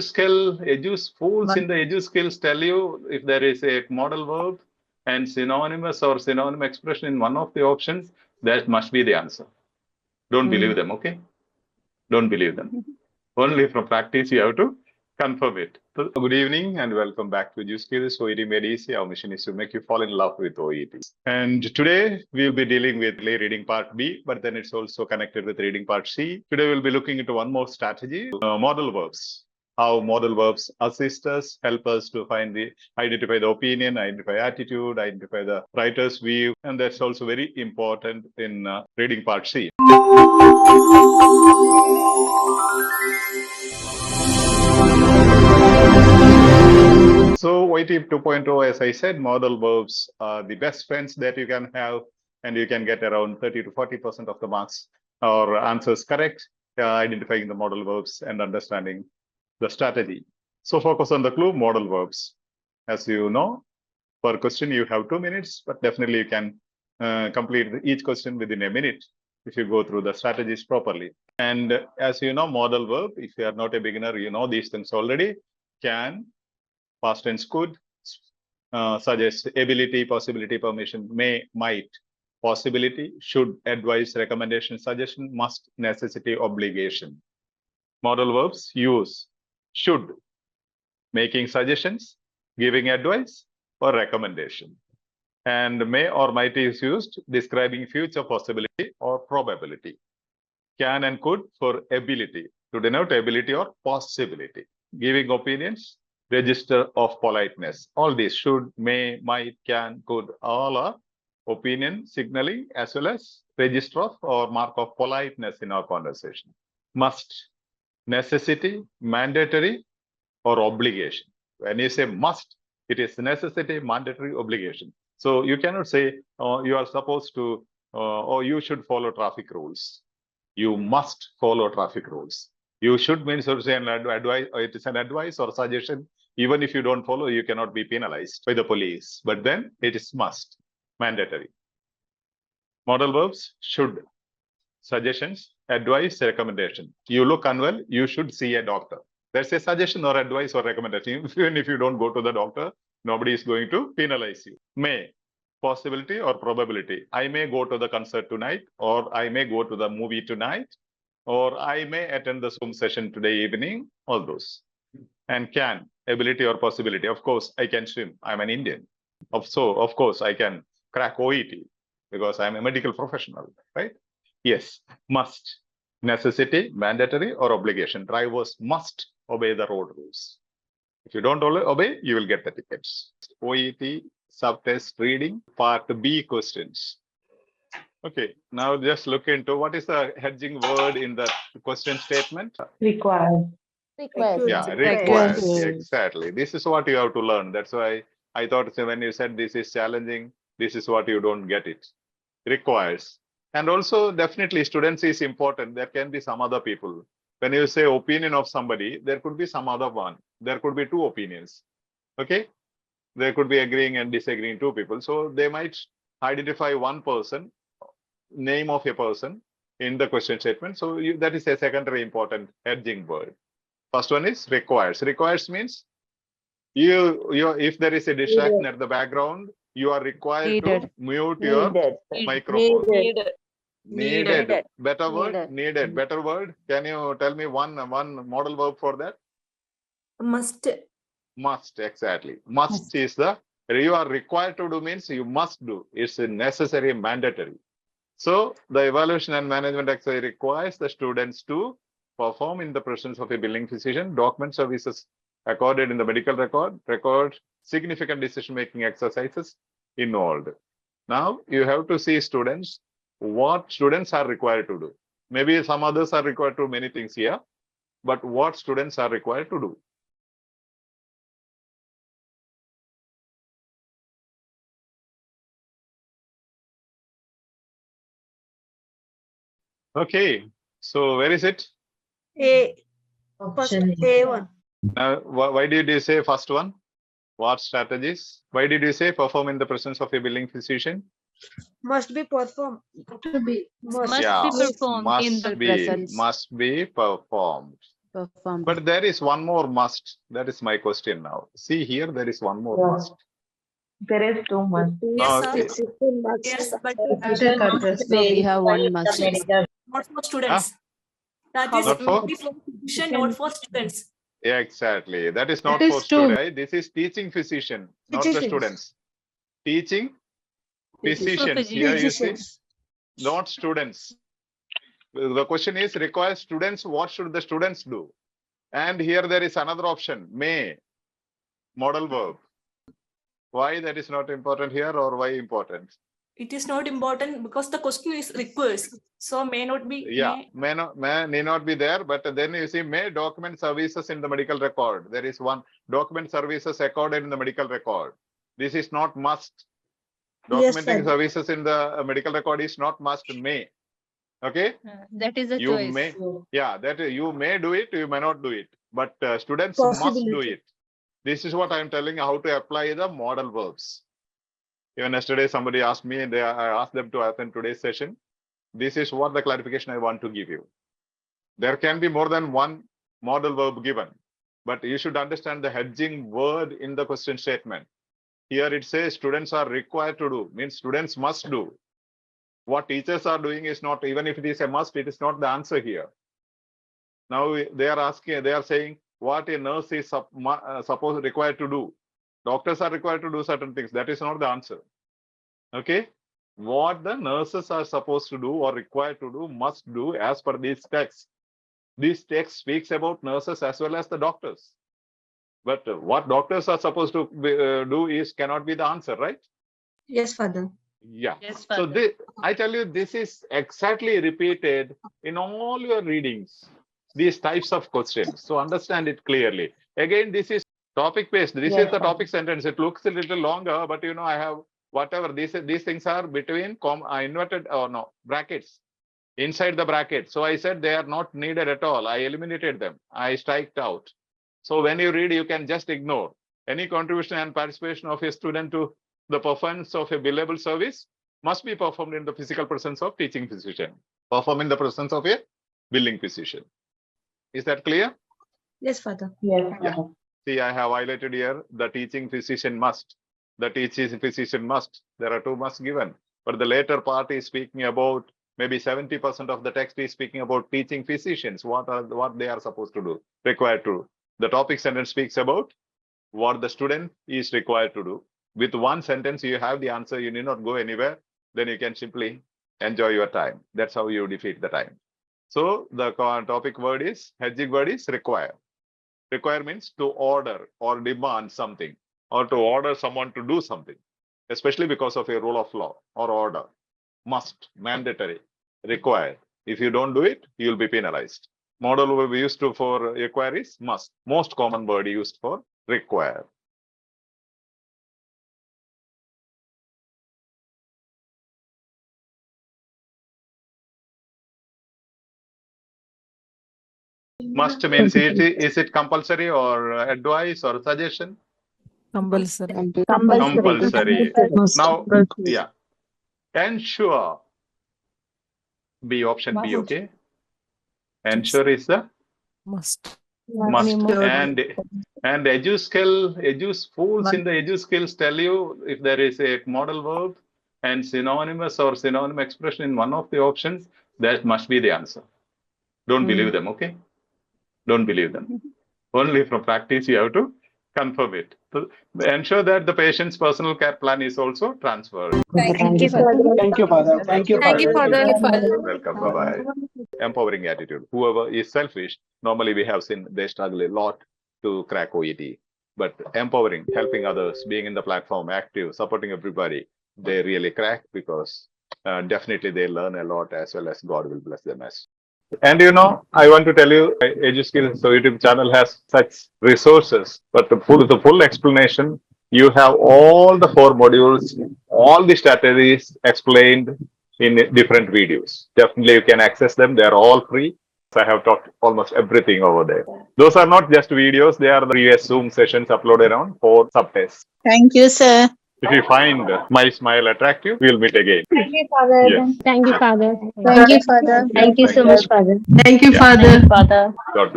fools in the Edu Skills tell you if there is a modal verb and synonymous or synonym expression in one of the options, that must be the answer. Don't believe them, okay? Don't believe them. Only from practice you have to confirm it. So, good evening and welcome back to EduSkills. OET made easy. Our mission is to make you fall in love with OET. And today we'll be dealing with reading part B, but then it's also connected with reading part C. Today we'll be looking into one more strategy, modal verbs. How modal verbs assist us, help us to identify the opinion, identify attitude, identify the writer's view, and that's also very important in reading part C. So OET 2.0, as I said, modal verbs are the best friends that you can have, and you can get around 30 to 40% of the marks or answers correct, identifying the modal verbs and understanding the strategy. So focus on the clue, modal verbs. As you know, per question you have 2 minutes, but definitely you can complete each question within a minute if you go through the strategies properly. And as you know, modal verb, if you are not a beginner, you know these things already. Can, past tense could, suggest, ability, possibility, permission, may, might, possibility, should, advice, recommendation, suggestion, must, necessity, obligation. Modal verbs use should, making suggestions, giving advice, or recommendation. And may or might is used describing future possibility or probability. Can and could for ability, to denote ability or possibility. Giving opinions, register of politeness. All these should, may, might, can, could, all are opinion signaling as well as register of or mark of politeness in our conversation. Must, necessity, mandatory, or obligation. When you say must, it is necessity, mandatory, obligation. So you cannot say you are supposed to or you should follow traffic rules. You must follow traffic rules. You should means it is an advice or suggestion. Even if you don't follow, you cannot be penalized by the police. But then it is must, mandatory. Modal verbs should, suggestions, advice, recommendation. You look unwell, you should see a doctor. That's a suggestion or advice or recommendation. Even if you don't go to the doctor, nobody is going to penalize you. May, possibility or probability. I may go to the concert tonight, or I may go to the movie tonight, or I may attend the Zoom session today evening, all those. And can, ability or possibility. Of course, I can swim. I'm an Indian. So, of course, I can crack OET because I'm a medical professional, right? Yes. Must, necessity, mandatory, or obligation. Drivers must obey the road rules. If you don't obey, you will get the tickets. OET subtest reading part B questions. Okay, now just look into what is the hedging word in the question statement? Required. Yeah, requires. Exactly. This is what you have to learn. That's why I thought when you said this is challenging, this is what you don't get it. Requires. And also definitely students is important. There can be some other people. When you say opinion of somebody, there could be some other one. There could be two opinions. Okay. There could be agreeing and disagreeing two people. So they might identify one person, name of a person in the question statement. So that is a secondary important hedging word. First one is requires. Requires means if there is a distraction at the background, you are required to mute your microphone. Needed. Better word. Needed. Better word. Can you tell me one modal verb for that? Must. Must, exactly. Must is you are required to do means you must do. It's necessary, mandatory. So the evaluation and management exercise requires the students to perform in the presence of a billing physician, document services accorded in the medical record significant decision-making exercises involved. Now you have to see students, what students are required to do. Maybe some others are required to do many things here, but what students are required to do. Okay, so where is it? First A1. Why did you say first one? What strategies? Why did you say perform in the presence of a billing physician? Must be performed. To be. Must be performed. Performed. But there is one more must. That is my question now. See here, there is one more must. There is two months. Now, Yes, yes, but So we have one must. not for students. That is Not for? only for physician, not for students. Yeah, exactly. That is not That for is students. true. Right? This is teaching physician, not the Physicians. students. Teaching physicians. Here you see, not students. The question is require students. What should the students do? And here there is another option, may, modal verb. Why that is not important here, or why important? It is not important because the question is requires. So may not be. Yeah, may need not be there, but then you see may document services in the medical record. There is one document services recorded in the medical record. This is not must. Yes, Documenting sir. services in the medical record is not must, may. Okay, That is a you choice. may, yeah, that you may do it, you may not do it, but students must do Possibility. it. This is what I'm telling you, how to apply the modal verbs. Even yesterday, somebody asked me, and I asked them to attend today's session. This is what the clarification I want to give you. There can be more than one modal verb given, but you should understand the hedging word in the question statement. Here it says students are required to do, means students must do. What teachers are doing is not, even if it is a must, it is not the answer here. Now they are asking, they are saying what a nurse is supposed required to do. Doctors are required to do certain things. That is not the answer. Okay. What the nurses are supposed to do or required to do, must do as per these texts. This text speaks about nurses as well as the doctors. But what doctors are supposed to do is cannot be the answer, right? Yes, Father. Yeah. Yes, So Father. I tell you, this is exactly repeated in all your readings, these types of questions. So understand it clearly. Again, this is topic based. This is the topic sentence. It looks a little longer, but you know, I have whatever these things are between inverted or no brackets inside the bracket. So I said they are not needed at all. I eliminated them. I striked out. So when you read, you can just ignore any contribution and participation of a student to the performance of a billable service must be performed in the physical presence of teaching physician. Perform in the presence of a billing physician. Is that clear? Yes, Father. Yeah. See, I have highlighted here the teaching physician must. The teaching physician must. There are two musts given. But the later part is speaking about maybe 70% of the text is speaking about teaching physicians. What they are supposed to do, required to do. The topic sentence speaks about what the student is required to do. With one sentence, you have the answer. You need not go anywhere. Then you can simply enjoy your time. That's how you defeat the time. So the topic word is, hedging word is require. Require means to order or demand something, or to order someone to do something, especially because of a rule of law or order. Must, mandatory, require. If you don't do it, you will be penalized. Modal verb used for require is must. Most common word used for require. Must means is it compulsory or advice or suggestion? Compulsory. Compulsory. Now, yeah. Ensure. B option B, okay? Ensure is the Must. must. And EduSkills in the EduSkills tell you if there is a modal verb and synonymous or synonym expression in one of the options, that must be the answer. Don't believe them, okay? Don't believe them. Only from practice you have to confirm it. So ensure that the patient's personal care plan is also transferred. Thank you, Father. Thank you, Father. Thank you, Thank you, Father. Welcome. Bye-bye. Empowering attitude. Whoever is selfish, normally we have seen they struggle a lot to crack OET. But empowering, helping others, being in the platform, active, supporting everybody, they really crack because definitely they learn a lot as well as God will bless them as. And you know, I want to tell you, EduSkills YouTube channel has such resources, but the full explanation, you have all the 4 modules, all the strategies explained in different videos. Definitely you can access them. They are all free. I have talked almost everything over there. Those are not just videos. They are the previous Zoom sessions uploaded on 4 subtests. Thank you, sir. If you find my smile attractive, we'll meet again. Thank you, Father. Yes. Thank you, Father. Thank you, Father. Thank you so much, Father. Thank you, Yeah. Father. Father. God bless.